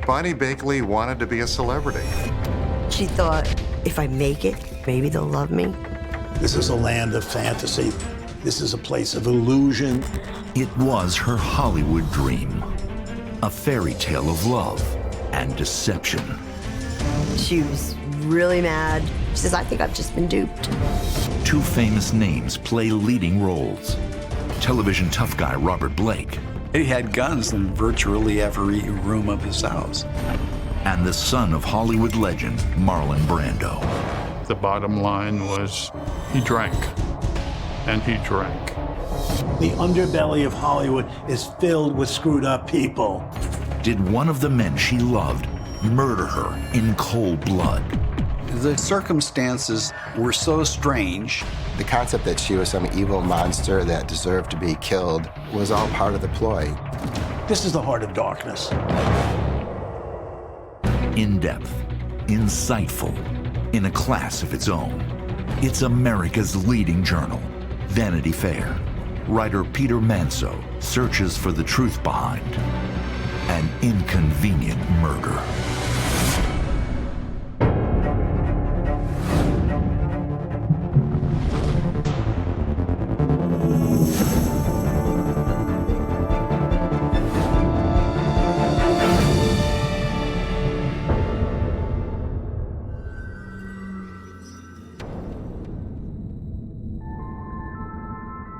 Bonnie Bakley wanted to be a celebrity. She thought, if I make it, maybe they'll love me. This is a land of fantasy. This is a place of illusion. It was her Hollywood dream, a fairy tale of love and deception. She was really mad. She says, I think I've just been duped. Two famous names play leading roles. Television tough guy Robert Blake. He had guns in virtually every room of his house. And the son of Hollywood legend, Marlon Brando. The bottom line was he drank, and he drank. The underbelly of Hollywood is filled with screwed up people. Did one of the men she loved murder her in cold blood? The circumstances were so strange. The concept that she was some evil monster that deserved to be killed was all part of the ploy. This is the heart of darkness. In-depth, insightful, in a class of its own. It's America's leading journal, Vanity Fair. Writer Peter Manso searches for the truth behind an inconvenient murder.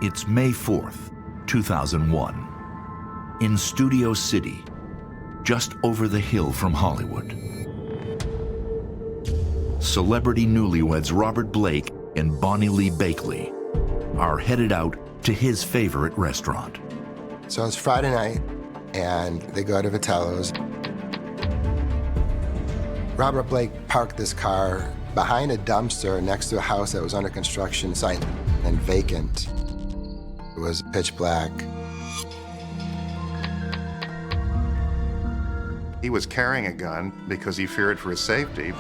It's May 4th, 2001. In Studio City, just over the hill from Hollywood. Celebrity newlyweds Robert Blake and Bonnie Lee Bakley are headed out to his favorite restaurant. So it's Friday night, and they go to Vitello's. Robert Blake parked this car behind a dumpster next to a house that was under construction site and vacant. It was pitch black. He was carrying a gun because he feared for his safety.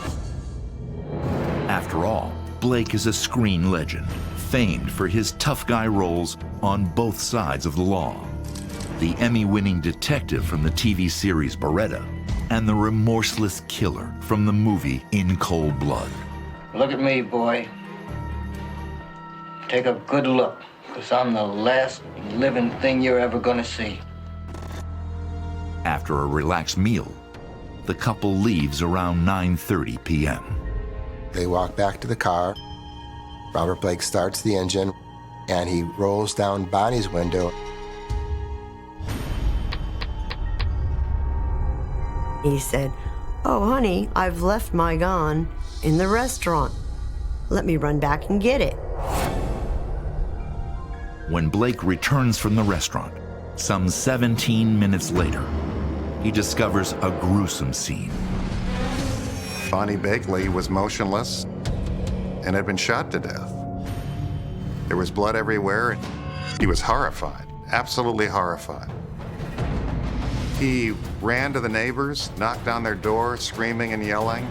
After all, Blake is a screen legend, famed for his tough guy roles on both sides of the law. The Emmy-winning detective from the TV series Beretta, and the remorseless killer from the movie In Cold Blood. Look at me, boy. Take a good look, because I'm the last living thing you're ever gonna see. After a relaxed meal, the couple leaves around 9:30 p.m. They walk back to the car. Robert Blake starts the engine, and he rolls down Bonnie's window. He said, oh, honey, I've left my gun in the restaurant. Let me run back and get it. When Blake returns from the restaurant, some 17 minutes later, he discovers a gruesome scene. Bonnie Bakley was motionless and had been shot to death. There was blood everywhere. He was horrified, absolutely horrified. He ran to the neighbors, knocked on their door, screaming and yelling.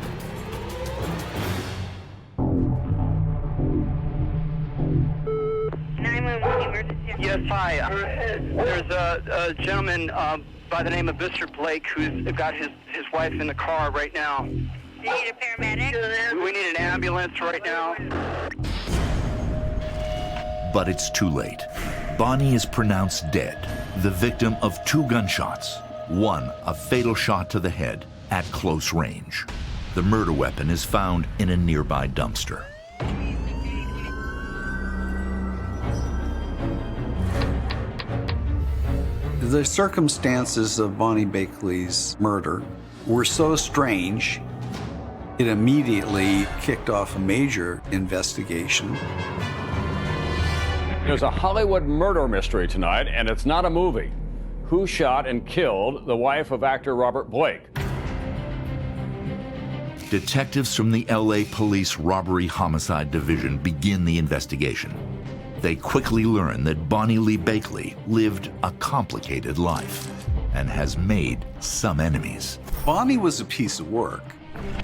Yes, hi. There's a gentleman by the name of Mr. Blake who's got his wife in the car right now. Do you need a paramedic? We need an ambulance right now. But it's too late. Bonnie is pronounced dead, the victim of 2 gunshots, one a fatal shot to the head at close range. The murder weapon is found in a nearby dumpster. The circumstances of Bonnie Bakley's murder were so strange, it immediately kicked off a major investigation. There's a Hollywood murder mystery tonight, and it's not a movie. Who shot and killed the wife of actor Robert Blake? Detectives from the LA Police Robbery Homicide Division begin the investigation. They quickly learn that Bonnie Lee Bakley lived a complicated life and has made some enemies. Bonnie was a piece of work.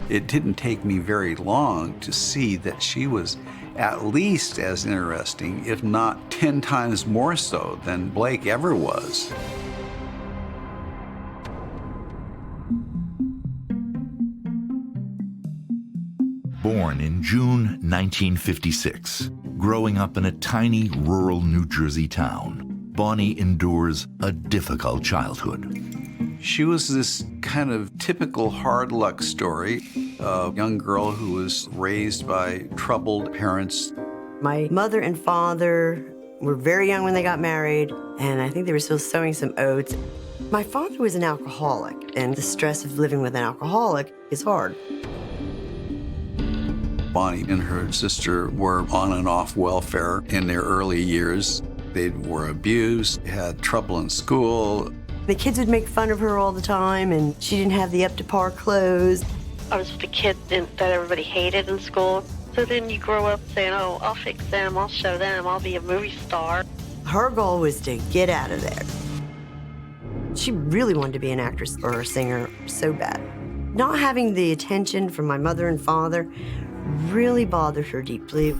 It didn't take me very long to see that she was at least as interesting, if not 10 times more so than Blake ever was. Born in June 1956, growing up in a tiny rural New Jersey town, Bonnie endures a difficult childhood. She was this kind of typical hard luck story, a young girl who was raised by troubled parents. My mother and father were very young when they got married, and I think they were still sowing some oats. My father was an alcoholic, and the stress of living with an alcoholic is hard. Bonnie and her sister were on and off welfare in their early years. They were abused, had trouble in school. The kids would make fun of her all the time, and she didn't have the up-to-par clothes. I was the kid that everybody hated in school. So then you grow up saying, oh, I'll fix them, I'll show them, I'll be a movie star. Her goal was to get out of there. She really wanted to be an actress or a singer so bad. Not having the attention from my mother and father really bothered her deeply.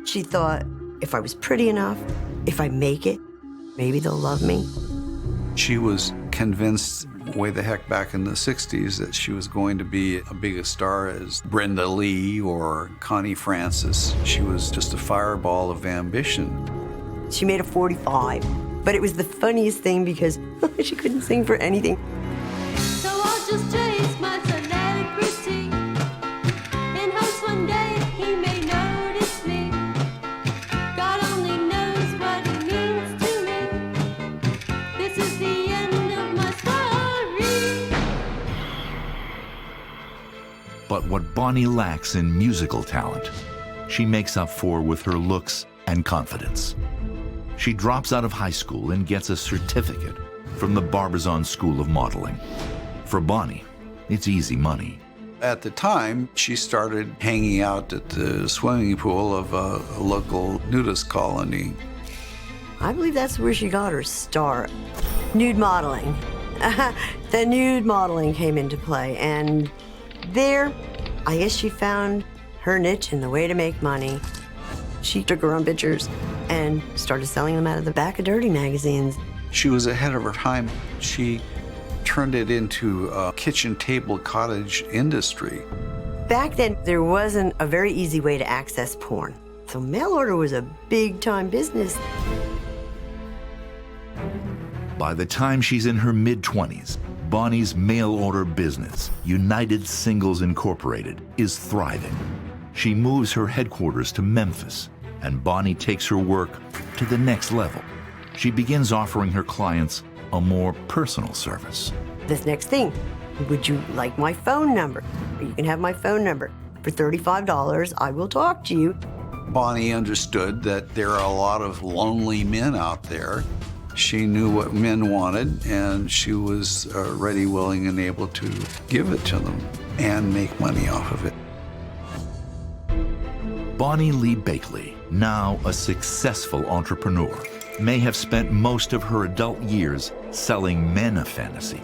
She thought, if I was pretty enough, if I make it, maybe they'll love me. She was convinced way the heck back in the 60s that she was going to be a big a star as Brenda Lee or Connie Francis. She was just a fireball of ambition. She made a 45, but it was the funniest thing because she couldn't sing for anything. So I'll just chase my celebrity in hopes one day he may notice me. God only knows what it means to me. This is the end of my story. But what Bonnie lacks in musical talent, she makes up for with her looks and confidence. She drops out of high school and gets a certificate from the Barbizon School of Modeling. For Bonnie, it's easy money. At the time, she started hanging out at the swimming pool of a local nudist colony. I believe that's where she got her start. Nude modeling. The nude modeling came into play, and there, I guess she found her niche and the way to make money. She took her own pictures and started selling them out of the back of dirty magazines. She was ahead of her time. She turned it into a kitchen table cottage industry. Back then, there wasn't a very easy way to access porn. So mail order was a big-time business. By the time she's in her mid-20s, Bonnie's mail-order business, United Singles Incorporated, is thriving. She moves her headquarters to Memphis, and Bonnie takes her work to the next level. She begins offering her clients a more personal service. This next thing, would you like my phone number? You can have my phone number. For $35, I will talk to you. Bonnie understood that there are a lot of lonely men out there. She knew what men wanted, and she was ready, willing, and able to give it to them and make money off of it. Bonnie Lee Bakley, now a successful entrepreneur, may have spent most of her adult years selling men a fantasy,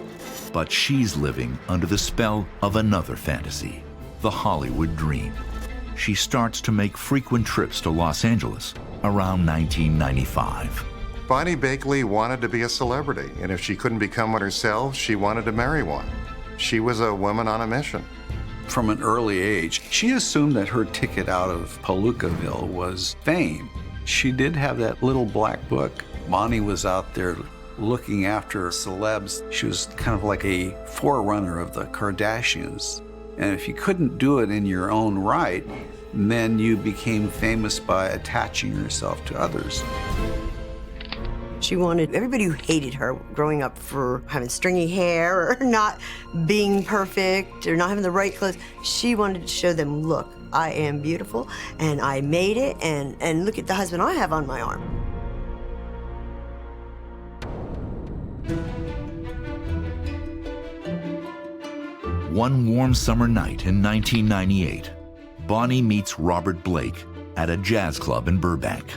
but she's living under the spell of another fantasy, the Hollywood dream. She starts to make frequent trips to Los Angeles around 1995. Bonnie Bakley wanted to be a celebrity, and if she couldn't become one herself, she wanted to marry one. She was a woman on a mission. From an early age, she assumed that her ticket out of Palookaville was fame. She did have that little black book. Bonnie was out there looking after celebs. She was kind of like a forerunner of the Kardashians. And if you couldn't do it in your own right, then you became famous by attaching yourself to others. She wanted everybody who hated her growing up for having stringy hair or not being perfect or not having the right clothes. She wanted to show them, look, I am beautiful and I made it, and look at the husband I have on my arm. One warm summer night in 1998, Bonnie meets Robert Blake at a jazz club in Burbank.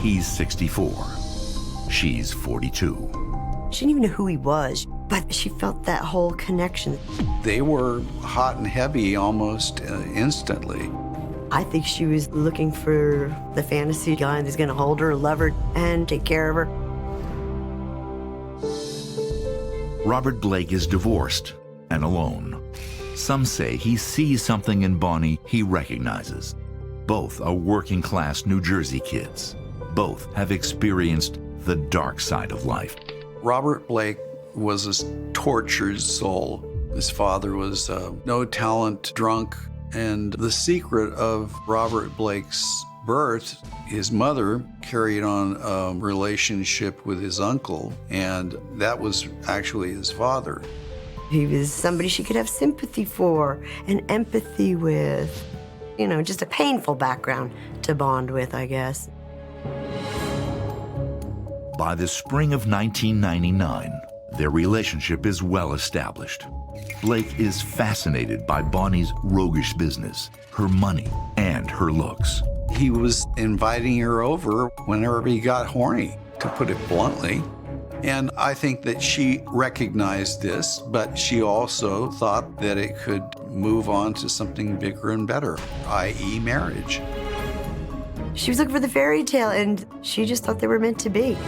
He's 64. She's 42. She didn't even know who he was, but she felt that whole connection. They were hot and heavy almost instantly. I think she was looking for the fantasy guy that's gonna hold her, love her, and take care of her. Robert Blake is divorced and alone. Some say he sees something in Bonnie he recognizes. Both are working-class New Jersey kids. Both have experienced the dark side of life. Robert Blake was a tortured soul. His father was a no-talent drunk, and the secret of Robert Blake's birth, his mother carried on a relationship with his uncle, and that was actually his father. He was somebody she could have sympathy for and empathy with. You know, just a painful background to bond with, I guess. By the spring of 1999, their relationship is well established. Blake is fascinated by Bonnie's roguish business, her money, and her looks. He was inviting her over whenever he got horny, to put it bluntly. And I think that she recognized this, but she also thought that it could move on to something bigger and better, i.e. marriage. She was looking for the fairy tale, and she just thought they were meant to be.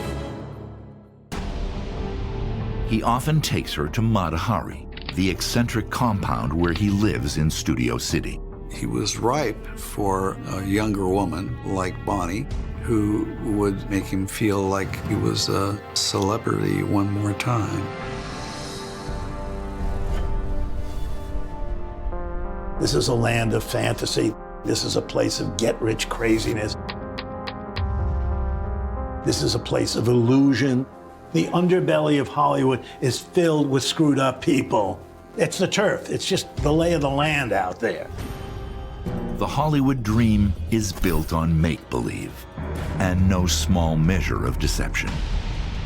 He often takes her to Mata Hari, the eccentric compound where he lives in Studio City. He was ripe for a younger woman like Bonnie, who would make him feel like he was a celebrity one more time. This is a land of fantasy. This is a place of get-rich craziness. This is a place of illusion. The underbelly of Hollywood is filled with screwed up people. It's the turf. It's just the lay of the land out there. The Hollywood dream is built on make-believe and no small measure of deception.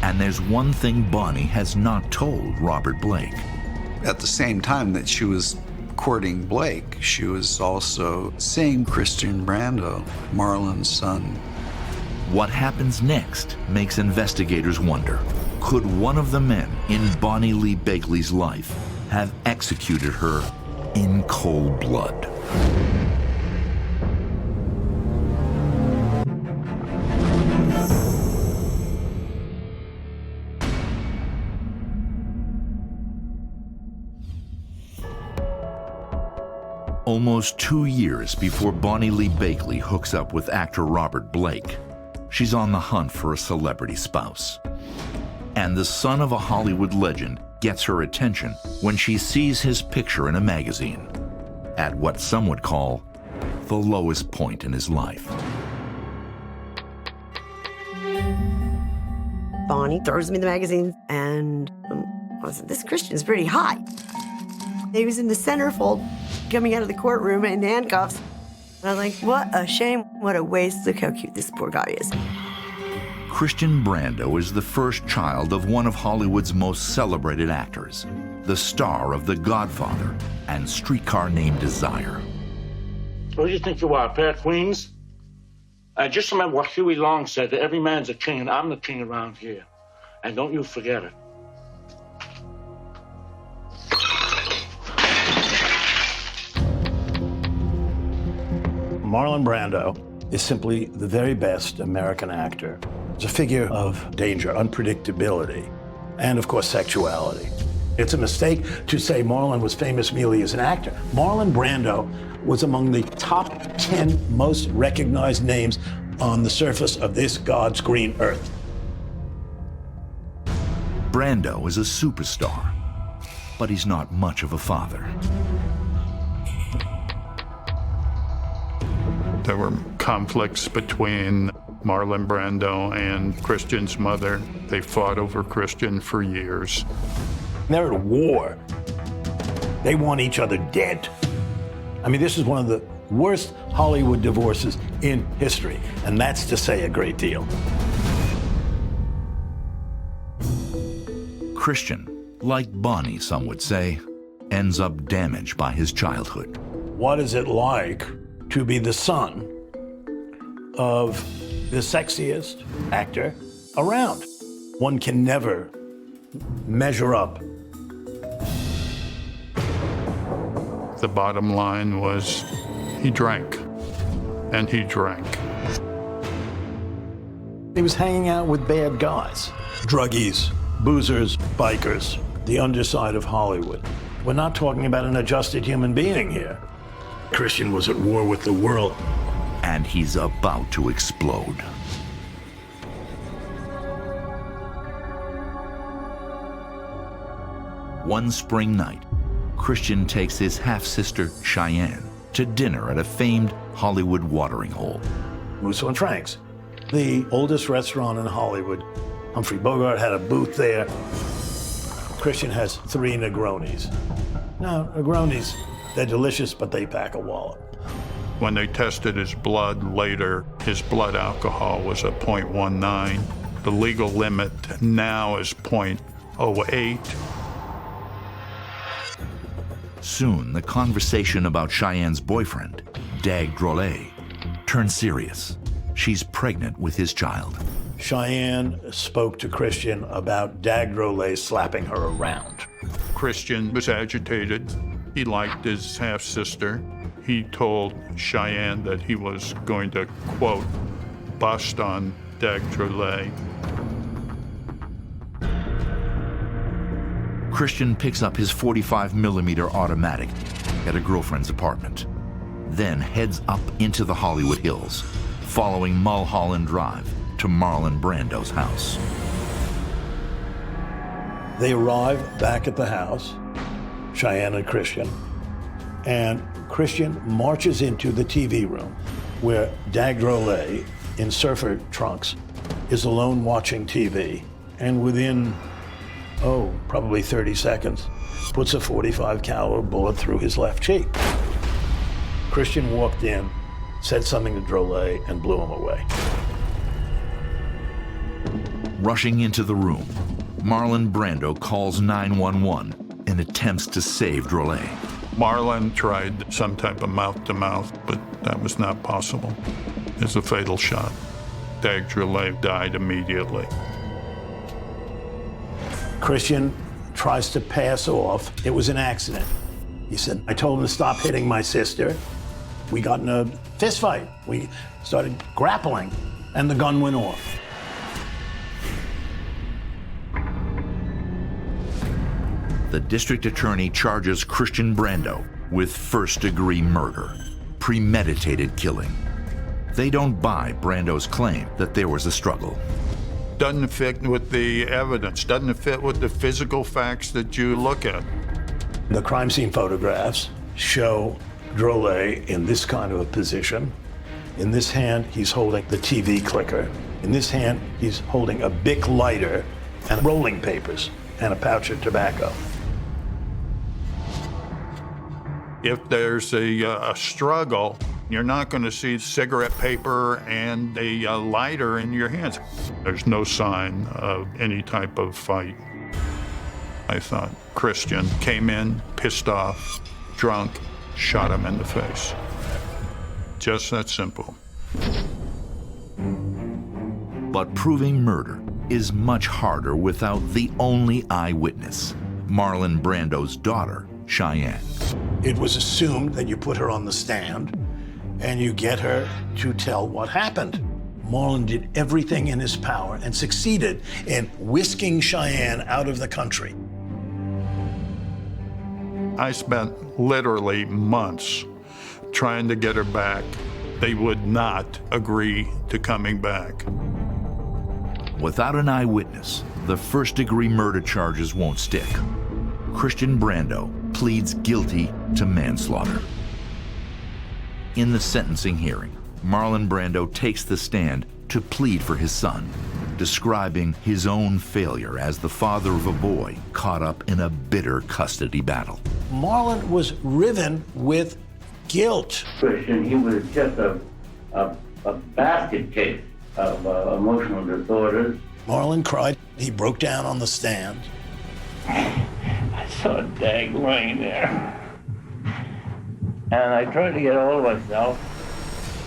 And there's one thing Bonnie has not told Robert Blake. At the same time that she was courting Blake, she was also seeing Christian Brando, Marlon's son. What happens next makes investigators wonder, could one of the men in Bonnie Lee Bakley's life have executed her in cold blood? Almost 2 years before Bonnie Lee Bakley hooks up with actor Robert Blake, she's on the hunt for a celebrity spouse. And the son of a Hollywood legend gets her attention when she sees his picture in a magazine at what some would call the lowest point in his life. Bonnie throws me the magazine, and I said, this Christian's pretty hot. He was in the centerfold coming out of the courtroom in handcuffs. And I was like, what a shame, what a waste. Look how cute this poor guy is. Christian Brando is the first child of one of Hollywood's most celebrated actors, the star of The Godfather and Streetcar Named Desire. What do you think you are, a pair of queens? I just remember what Huey Long said, that every man's a king, and I'm the king around here. And don't you forget it. Marlon Brando is simply the very best American actor. It's a figure of danger, unpredictability, and of course, sexuality. It's a mistake to say Marlon was famous merely as an actor. Marlon Brando was among the top 10 most recognized names on the surface of this God's green earth. Brando is a superstar, but he's not much of a father. There were conflicts between Marlon Brando and Christian's mother. They fought over Christian for years. They're at war. They want each other dead. I mean, this is one of the worst Hollywood divorces in history, and that's to say a great deal. Christian, like Bonnie, some would say, ends up damaged by his childhood. What is it like to be the son of the sexiest actor around? One can never measure up. The bottom line was he drank, and he drank. He was hanging out with bad guys, druggies, boozers, bikers, the underside of Hollywood. We're not talking about an adjusted human being here. Christian was at war with the world. And he's about to explode. One spring night, Christian takes his half-sister, Cheyenne, to dinner at a famed Hollywood watering hole. Musso and Frank's, the oldest restaurant in Hollywood. Humphrey Bogart had a booth there. Christian has 3 Negronis. Now, Negronis, they're delicious, but they pack a wallop. When they tested his blood later, his blood alcohol was at 0.19. The legal limit now is 0.08. Soon, the conversation about Cheyenne's boyfriend, Dag Drolet, turns serious. She's pregnant with his child. Cheyenne spoke to Christian about Dag Drolet slapping her around. Christian was agitated. He liked his half-sister. He told Cheyenne that he was going to, quote, bust on Dag Drolet. Christian picks up his 45mm automatic at a girlfriend's apartment, then heads up into the Hollywood Hills, following Mulholland Drive to Marlon Brando's house. They arrive back at the house, Cheyenne and Christian, and Christian marches into the TV room where Dag Drolet, in surfer trunks, is alone watching TV, and within, probably 30 seconds, puts a .45 caliber bullet through his left cheek. Christian walked in, said something to Drolet, and blew him away. Rushing into the room, Marlon Brando calls 911 and attempts to save Drolet. Marlon tried some type of mouth-to-mouth, but that was not possible. It's a fatal shot. Dag Drolet died immediately. Christian tries to pass off. It was an accident. He said, I told him to stop hitting my sister. We got in a fist fight. We started grappling, and the gun went off. The district attorney charges Christian Brando with first-degree murder, premeditated killing. They don't buy Brando's claim that there was a struggle. Doesn't fit with the evidence, doesn't fit with the physical facts that you look at. The crime scene photographs show Drolet in this kind of a position. In this hand, he's holding the TV clicker. In this hand, he's holding a Bic lighter and rolling papers and a pouch of tobacco. If there's a struggle, you're not going to see cigarette paper and a lighter in your hands. There's no sign of any type of fight. I thought Christian came in, pissed off, drunk, shot him in the face. Just that simple. But proving murder is much harder without the only eyewitness, Marlon Brando's daughter, Cheyenne. It was assumed that you put her on the stand and you get her to tell what happened. Marlon did everything in his power and succeeded in whisking Cheyenne out of the country. I spent literally months trying to get her back. They would not agree to coming back. Without an eyewitness, the first-degree murder charges won't stick. Christian Brando pleads guilty to manslaughter. In the sentencing hearing, Marlon Brando takes the stand to plead for his son, describing his own failure as the father of a boy caught up in a bitter custody battle. Marlon was riven with guilt. Christian, he was just a basket case of emotional disorders. Marlon cried. He broke down on the stand. I saw Dag laying there. And I tried to get hold of myself.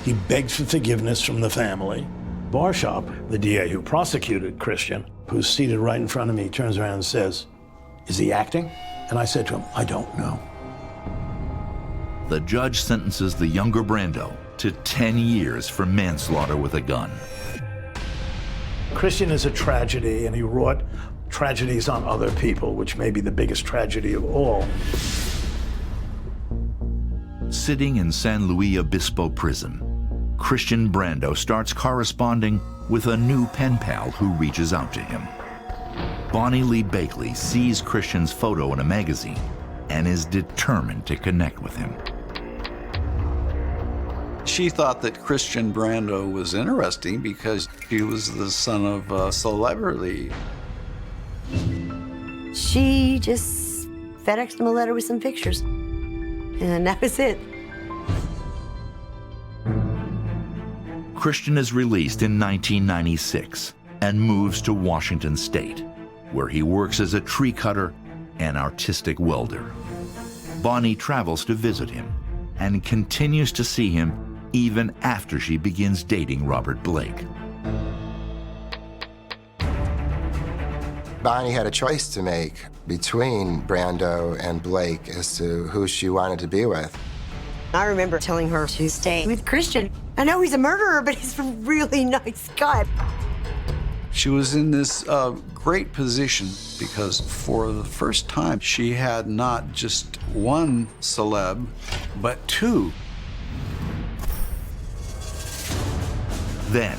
He begged for forgiveness from the family. Barshop, the DA who prosecuted Christian, who's seated right in front of me, turns around and says, "Is he acting?" And I said to him, "I don't know." The judge sentences the younger Brando to 10 years for manslaughter with a gun. Christian is a tragedy, and he wrought tragedies on other people, which may be the biggest tragedy of all. Sitting in San Luis Obispo prison, Christian Brando starts corresponding with a new pen pal who reaches out to him. Bonnie Lee Bakley sees Christian's photo in a magazine and is determined to connect with him. She thought that Christian Brando was interesting because he was the son of a celebrity. She just FedExed him a letter with some pictures, and that was it. Christian is released in 1996 and moves to Washington State, where he works as a tree cutter and artistic welder. Bonnie travels to visit him and continues to see him even after she begins dating Robert Blake. Bonnie had a choice to make between Brando and Blake as to who she wanted to be with. I remember telling her to stay with Christian. I know he's a murderer, but he's a really nice guy. She was in this great position because for the first time, she had not just one celeb, but two. Then,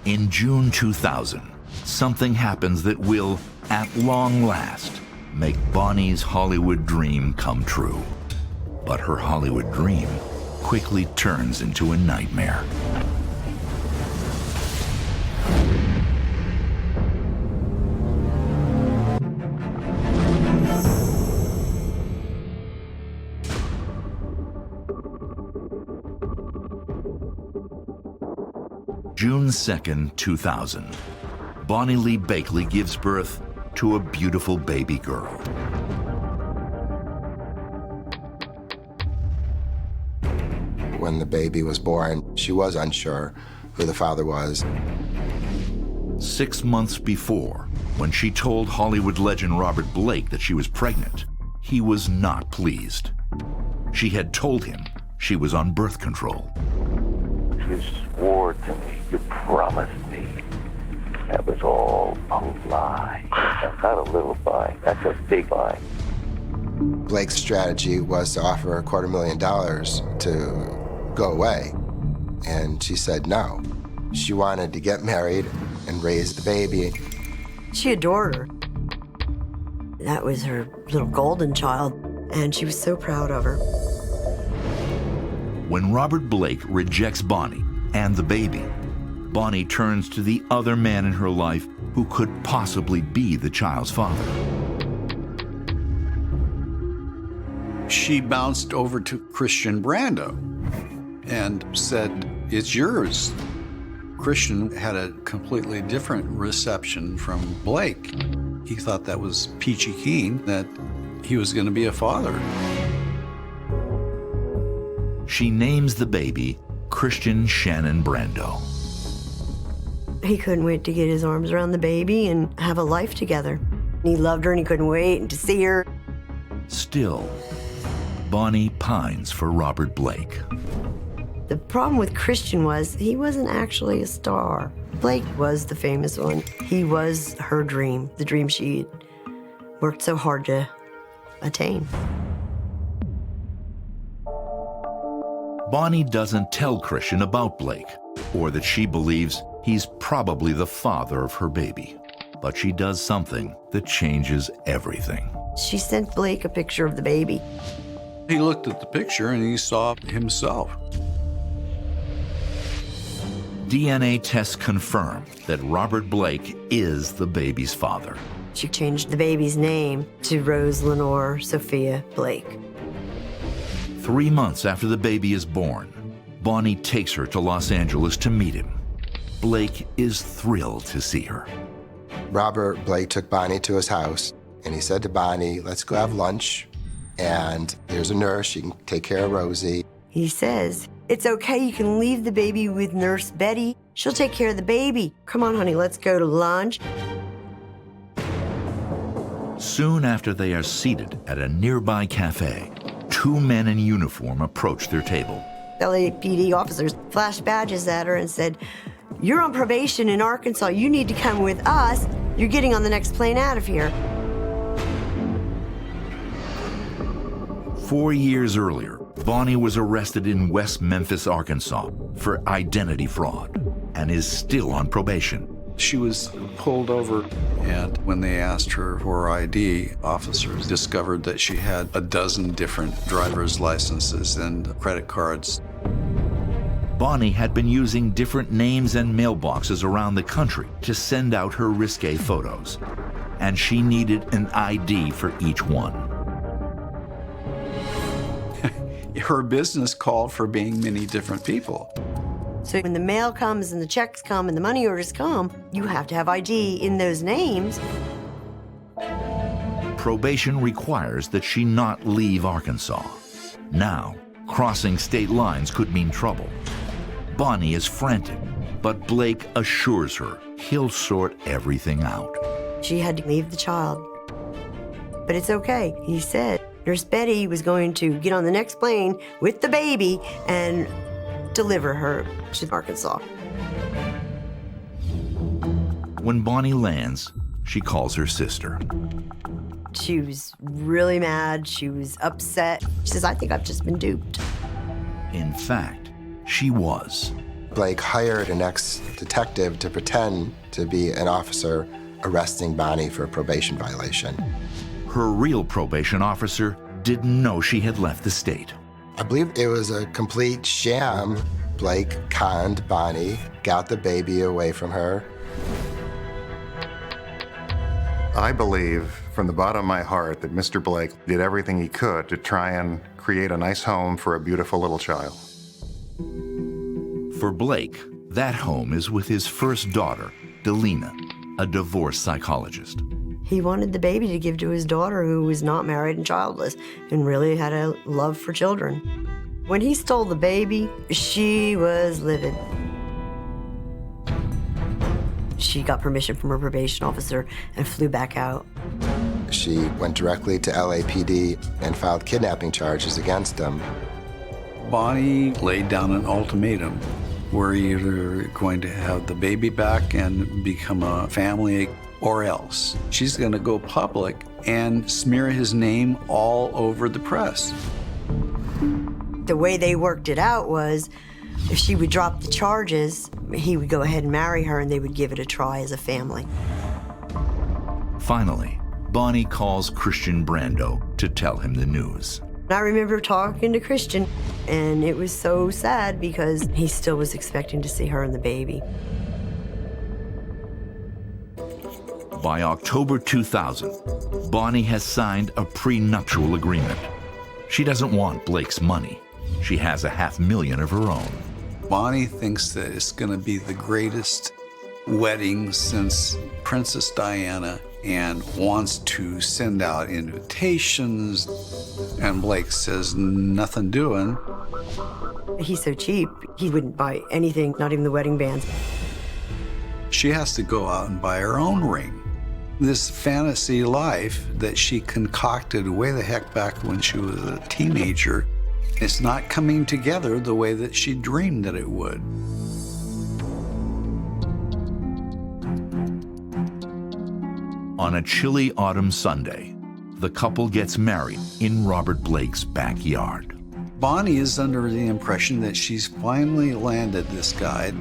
in June 2000, something happens that will, at long last, make Bonnie's Hollywood dream come true. But her Hollywood dream quickly turns into a nightmare. June 2nd, 2000. Bonnie Lee Bakley gives birth to a beautiful baby girl. When the baby was born, she was unsure who the father was. 6 months before, when she told Hollywood legend Robert Blake that she was pregnant, he was not pleased. She had told him she was on birth control. You swore to me, you promised me. That was all a lie. That's not a little lie, that's a big lie. Blake's strategy was to offer her $250,000 to go away, and she said no. She wanted to get married and raise the baby. She adored her. That was her little golden child, and she was so proud of her. When Robert Blake rejects Bonnie and the baby, Bonnie turns to the other man in her life who could possibly be the child's father. She bounced over to Christian Brando and said, "It's yours." Christian had a completely different reception from Blake. He thought that was peachy keen, that he was going to be a father. She names the baby Christian Shannon Brando. He couldn't wait to get his arms around the baby and have a life together. He loved her and he couldn't wait to see her. Still, Bonnie pines for Robert Blake. The problem with Christian was he wasn't actually a star. Blake was the famous one. He was her dream, the dream she worked so hard to attain. Bonnie doesn't tell Christian about Blake, or that she believes he's probably the father of her baby. But she does something that changes everything. She sent Blake a picture of the baby. He looked at the picture and he saw himself. DNA tests confirm that Robert Blake is the baby's father. She changed the baby's name to Rose Lenore Sophia Blake. 3 months after the baby is born, Bonnie takes her to Los Angeles to meet him. Blake is thrilled to see her. Robert Blake took Bonnie to his house, and he said to Bonnie, "Let's go have lunch, and there's a nurse, she can take care of Rosie." He says, "It's okay, you can leave the baby with Nurse Betty. She'll take care of the baby. Come on, honey, let's go to lunch." Soon after they are seated at a nearby cafe, 2 men in uniform approach their table. LAPD officers flashed badges at her and said, "You're on probation in Arkansas. You need to come with us." You're getting on the next plane out of here. 4 years earlier, Bonnie was arrested in West Memphis, Arkansas for identity fraud and is still on probation. She was pulled over, and when they asked her for ID, officers discovered that she had a dozen different driver's licenses and credit cards. Bonnie had been using different names and mailboxes around the country to send out her risque photos, and she needed an ID for each one. Her business called for being many different people. So when the mail comes and the checks come and the money orders come, you have to have ID in those names. Probation requires that she not leave Arkansas. Now, crossing state lines could mean trouble. Bonnie is frantic, but Blake assures her he'll sort everything out. She had to leave the child. But it's okay, he said. Nurse Betty was going to get on the next plane with the baby and deliver her to Arkansas. When Bonnie lands, she calls her sister. She was really mad. She was upset. She says, I think I've just been duped. In fact, she was. Blake hired an ex-detective to pretend to be an officer arresting Bonnie for a probation violation. Her real probation officer didn't know she had left the state. I believe it was a complete sham. Blake conned Bonnie, got the baby away from her. I believe from the bottom of my heart that Mr. Blake did everything he could to try and create a nice home for a beautiful little child. For Blake, that home is with his first daughter, Delina, a divorce psychologist. He wanted the baby to give to his daughter, who was not married and childless and really had a love for children. When he stole the baby, she was livid. She got permission from her probation officer and flew back out. She went directly to LAPD and filed kidnapping charges against him. Bonnie laid down an ultimatum. We're either going to have the baby back and become a family, or else she's going to go public and smear his name all over the press. The way they worked it out was if she would drop the charges, he would go ahead and marry her and they would give it a try as a family. Finally, Bonnie calls Christian Brando to tell him the news. I remember talking to Christian, and it was so sad because he still was expecting to see her and the baby. By October 2000, Bonnie has signed a prenuptial agreement. She doesn't want Blake's money. She has $500,000 of her own. Bonnie thinks that it's going to be the greatest wedding since Princess Diana and wants to send out invitations. And Blake says, nothing doing. He's so cheap, he wouldn't buy anything, not even the wedding bands. She has to go out and buy her own ring. This fantasy life that she concocted way the heck back when she was a teenager, it's not coming together the way that she dreamed that it would. On a chilly autumn Sunday, the couple gets married in Robert Blake's backyard. Bonnie is under the impression that she's finally landed this guy.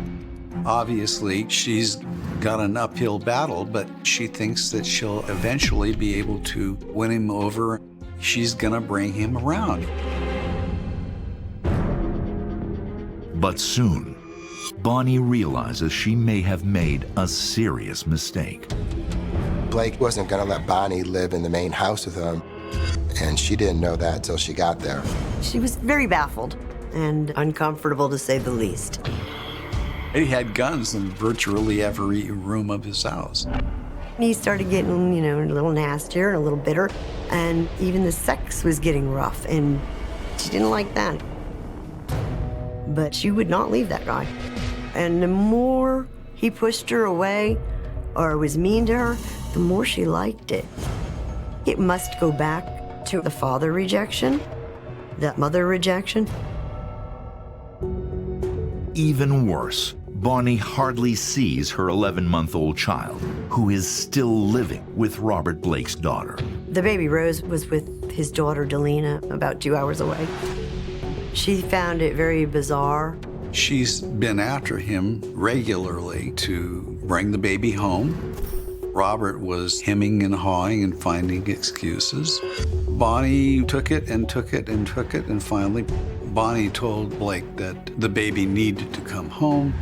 Obviously, she's got an uphill battle, but she thinks that she'll eventually be able to win him over. She's gonna bring him around. But soon, Bonnie realizes she may have made a serious mistake. Blake wasn't going to let Bonnie live in the main house with him, and she didn't know that till she got there. She was very baffled and uncomfortable, to say the least. He had guns in virtually every room of his house. He started getting, a little nastier and a little bitter, and even the sex was getting rough, and she didn't like that. But she would not leave that guy. And the more he pushed her away or was mean to her, the more she liked it. It must go back to the father rejection, the mother rejection. Even worse, Bonnie hardly sees her 11-month-old child, who is still living with Robert Blake's daughter. The baby Rose was with his daughter Delina, about 2 hours away. She found it very bizarre. She's been after him regularly to bring the baby home. Robert was hemming and hawing and finding excuses. Bonnie took it and took it and took it, and finally Bonnie told Blake that the baby needed to come home.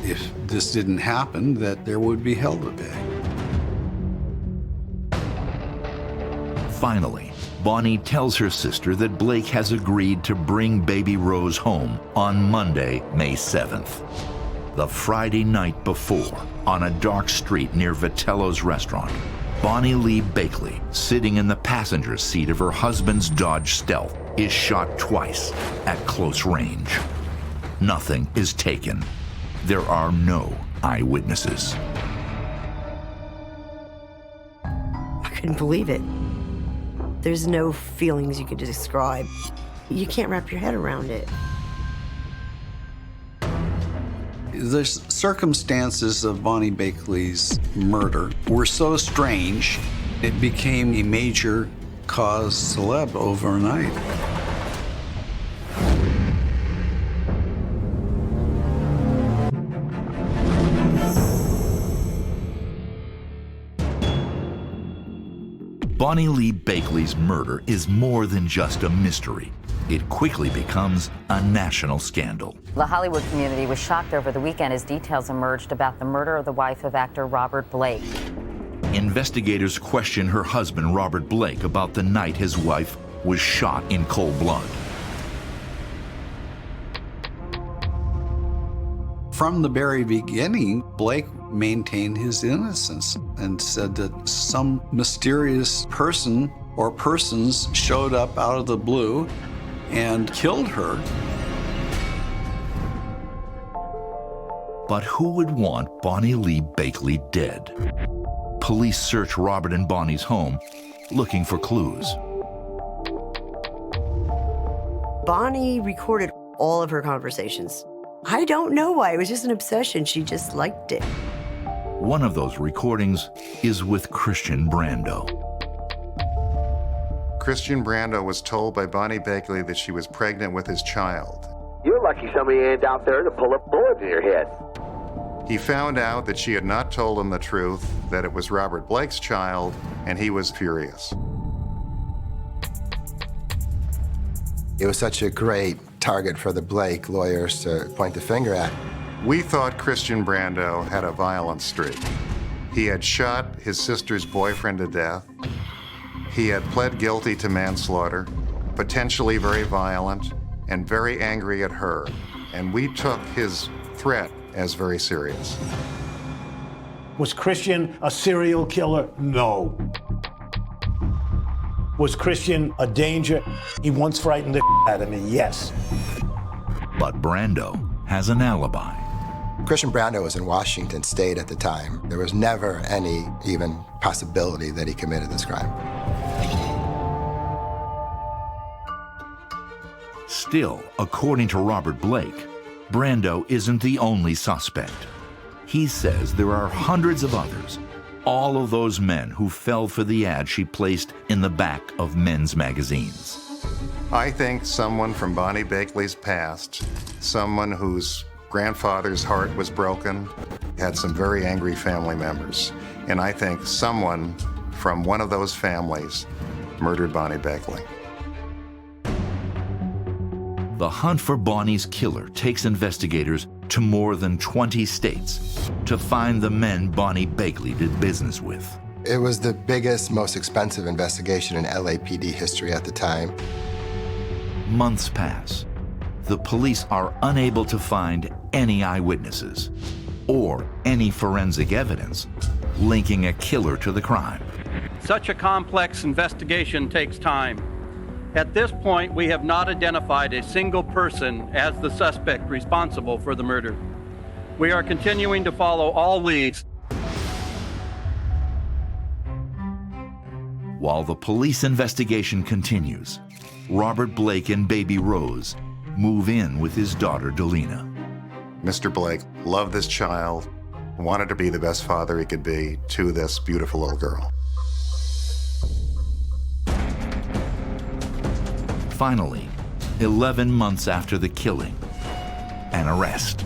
If this didn't happen, that there would be hell to pay. Finally, Bonnie tells her sister that Blake has agreed to bring baby Rose home on Monday, May 7th. The Friday night before, on a dark street near Vitello's restaurant, Bonnie Lee Bakley, sitting in the passenger seat of her husband's Dodge Stealth, is shot twice at close range. Nothing is taken. There are no eyewitnesses. I couldn't believe it. There's no feelings you could describe. You can't wrap your head around it. The circumstances of Bonnie Bakley's murder were so strange, it became a major cause celeb overnight. Bonnie Lee Bakley's murder is more than just a mystery. It quickly becomes a national scandal. The Hollywood community was shocked over the weekend as details emerged about the murder of the wife of actor Robert Blake. Investigators question her husband, Robert Blake, about the night his wife was shot in cold blood. From the very beginning, Blake maintained his innocence and said that some mysterious person or persons showed up out of the blue and killed her. But who would want Bonnie Lee Bakley dead? Police search Robert and Bonnie's home, looking for clues. Bonnie recorded all of her conversations. I don't know why. It was just an obsession. She just liked it. One of those recordings is with Christian Brando. Christian Brando was told by Bonnie Bakley that she was pregnant with his child. You're lucky somebody ain't out there to pull a bullet in your head. He found out that she had not told him the truth, that it was Robert Blake's child, and he was furious. It was such a great target for the Blake lawyers to point the finger at. We thought Christian Brando had a violent streak. He had shot his sister's boyfriend to death. He had pled guilty to manslaughter, potentially very violent, and very angry at her. And we took his threat as very serious. Was Christian a serial killer? No. Was Christian a danger? He once frightened the out of me, yes. But Brando has an alibi. Christian Brando was in Washington State at the time. There was never any even possibility that he committed this crime. Still, according to Robert Blake, Brando isn't the only suspect. He says there are hundreds of others, all of those men who fell for the ad she placed in the back of men's magazines. I think someone from Bonnie Bakley's past, someone whose grandfather's heart was broken, had some very angry family members. And I think someone from one of those families murdered Bonnie Bakley. The hunt for Bonnie's killer takes investigators to more than 20 states to find the men Bonnie Bakley did business with. It was the biggest, most expensive investigation in LAPD history at the time. Months pass. The police are unable to find any eyewitnesses or any forensic evidence linking a killer to the crime. Such a complex investigation takes time. At this point, we have not identified a single person as the suspect responsible for the murder. We are continuing to follow all leads. While the police investigation continues, Robert Blake and baby Rose move in with his daughter Delina. Mr. Blake loved this child, wanted to be the best father he could be to this beautiful little girl. Finally, 11 months after the killing, an arrest.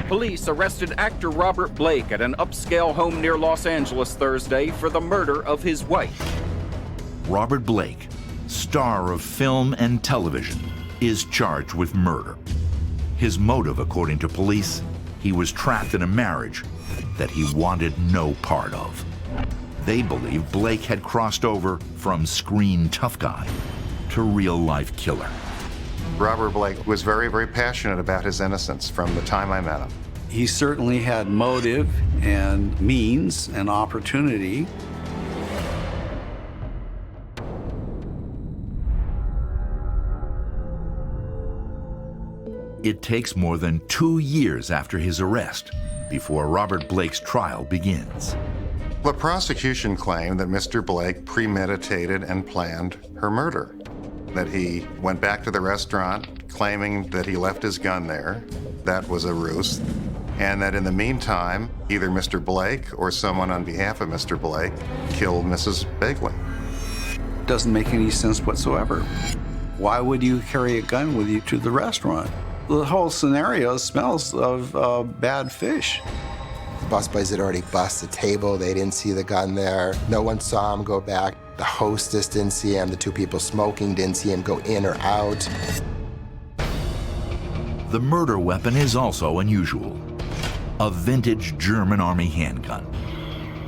Police arrested actor Robert Blake at an upscale home near Los Angeles Thursday for the murder of his wife. Robert Blake, star of film and television, is charged with murder. His motive, according to police, he was trapped in a marriage that he wanted no part of. They believe Blake had crossed over from screen tough guy to real-life killer. Robert Blake was very, very passionate about his innocence from the time I met him. He certainly had motive and means and opportunity. It takes more than 2 years after his arrest before Robert Blake's trial begins. The prosecution claimed that Mr. Blake premeditated and planned her murder, that he went back to the restaurant claiming that he left his gun there, that was a ruse, and that in the meantime, either Mr. Blake or someone on behalf of Mr. Blake killed Mrs. Begley. Doesn't make any sense whatsoever. Why would you carry a gun with you to the restaurant? The whole scenario smells of bad fish. The busboys had already bussed the table. They didn't see the gun there. No one saw him go back. The hostess didn't see him. The two people smoking didn't see him go in or out. The murder weapon is also unusual. A vintage German Army handgun.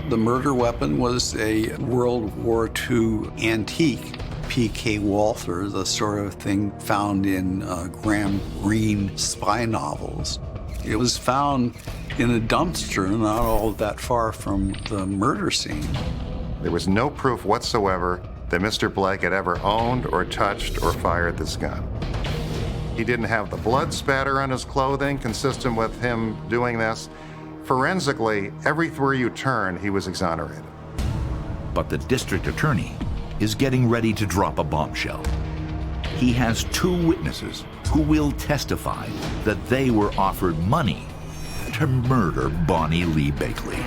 The murder weapon was a World War II antique. P.K. Walther, the sort of thing found in Graham Greene spy novels. It was found in a dumpster not all that far from the murder scene. There was no proof whatsoever that Mr. Blake had ever owned or touched or fired this gun. He didn't have the blood spatter on his clothing consistent with him doing this. Forensically, everywhere you turn, he was exonerated. But the district attorney is getting ready to drop a bombshell. He has 2 witnesses who will testify that they were offered money to murder Bonnie Lee Bakley.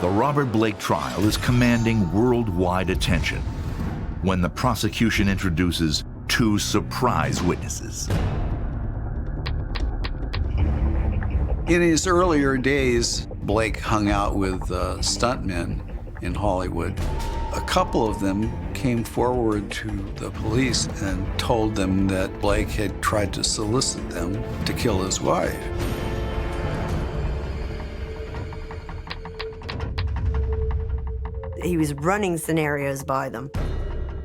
The Robert Blake trial is commanding worldwide attention when the prosecution introduces 2 surprise witnesses. In his earlier days, Blake hung out with stuntmen in Hollywood. A couple of them came forward to the police and told them that Blake had tried to solicit them to kill his wife. He was running scenarios by them.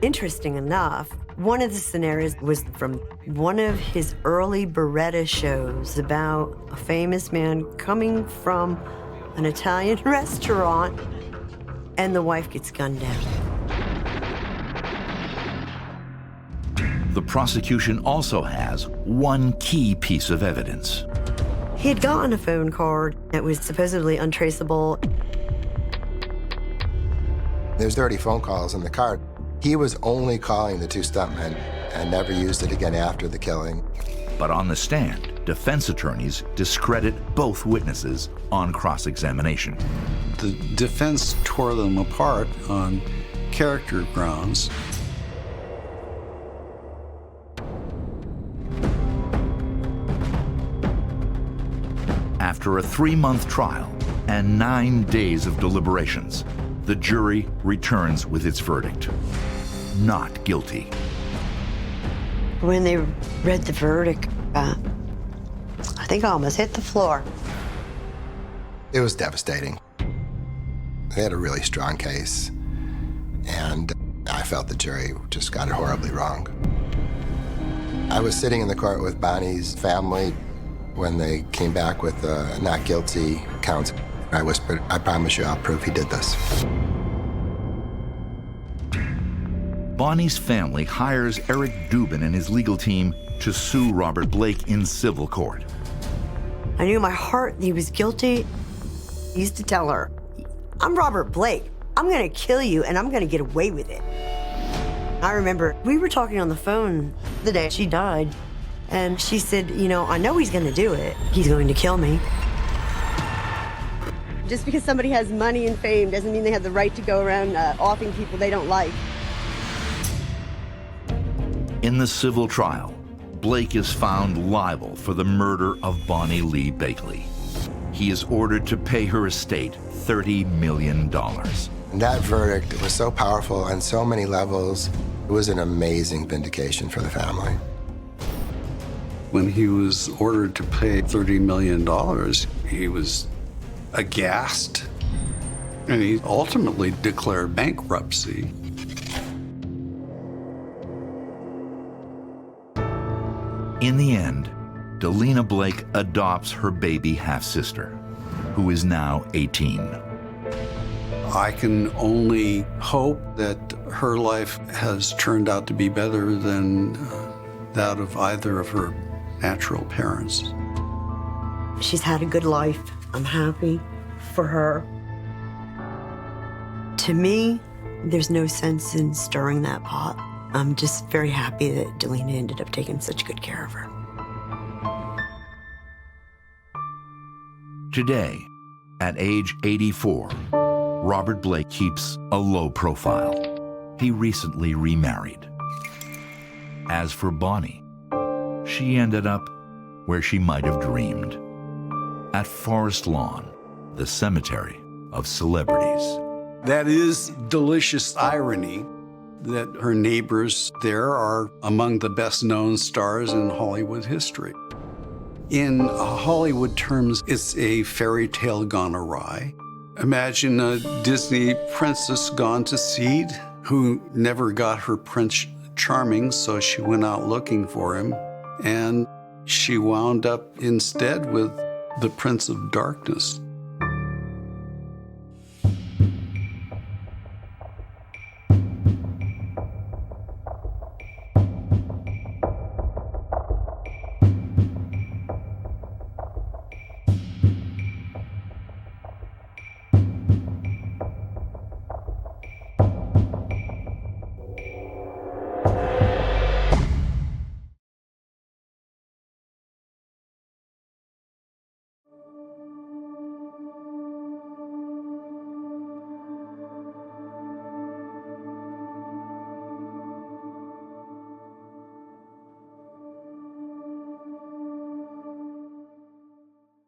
Interesting enough, one of the scenarios was from one of his early Beretta shows about a famous man coming from an Italian restaurant, and the wife gets gunned down. The prosecution also has one key piece of evidence. He had gotten a phone card that was supposedly untraceable. There's dirty phone calls in the card. He was only calling the 2 stuntmen and never used it again after the killing. But on the stand, defense attorneys discredit both witnesses on cross-examination. The defense tore them apart on character grounds. After a 3-month trial and 9 days of deliberations, the jury returns with its verdict: not guilty. When they read the verdict, I think I almost hit the floor. It was devastating. They had a really strong case, and I felt the jury just got it horribly wrong. I was sitting in the court with Bonnie's family when they came back with not guilty counts. I whispered, "I promise you I'll prove he did this." Bonnie's family hires Eric Dubin and his legal team to sue Robert Blake in civil court. I knew in my heart he was guilty. He used to tell her, I'm Robert Blake. I'm gonna kill you and I'm gonna get away with it. I remember we were talking on the phone the day she died, and she said, you know, I know he's gonna do it. He's going to kill me. Just because somebody has money and fame doesn't mean they have the right to go around offing people they don't like. In the civil trial, Blake is found liable for the murder of Bonnie Lee Bakley. He is ordered to pay her estate $30 million. And that verdict was so powerful on so many levels. It was an amazing vindication for the family. When he was ordered to pay $30 million, he was aghast, and he ultimately declared bankruptcy. In the end, Delina Blake adopts her baby half-sister, who is now 18. I can only hope that her life has turned out to be better than that of either of her natural parents. She's had a good life. I'm happy for her. To me, there's no sense in stirring that pot. I'm just very happy that Delina ended up taking such good care of her. Today, at age 84, Robert Blake keeps a low profile. He recently remarried. As for Bonnie, she ended up where she might have dreamed, at Forest Lawn, the cemetery of celebrities. That is delicious irony that her neighbors there are among the best-known stars in Hollywood history. In Hollywood terms, it's a fairy tale gone awry. Imagine a Disney princess gone to seed who never got her Prince Charming, so she went out looking for him, and she wound up instead with the Prince of Darkness.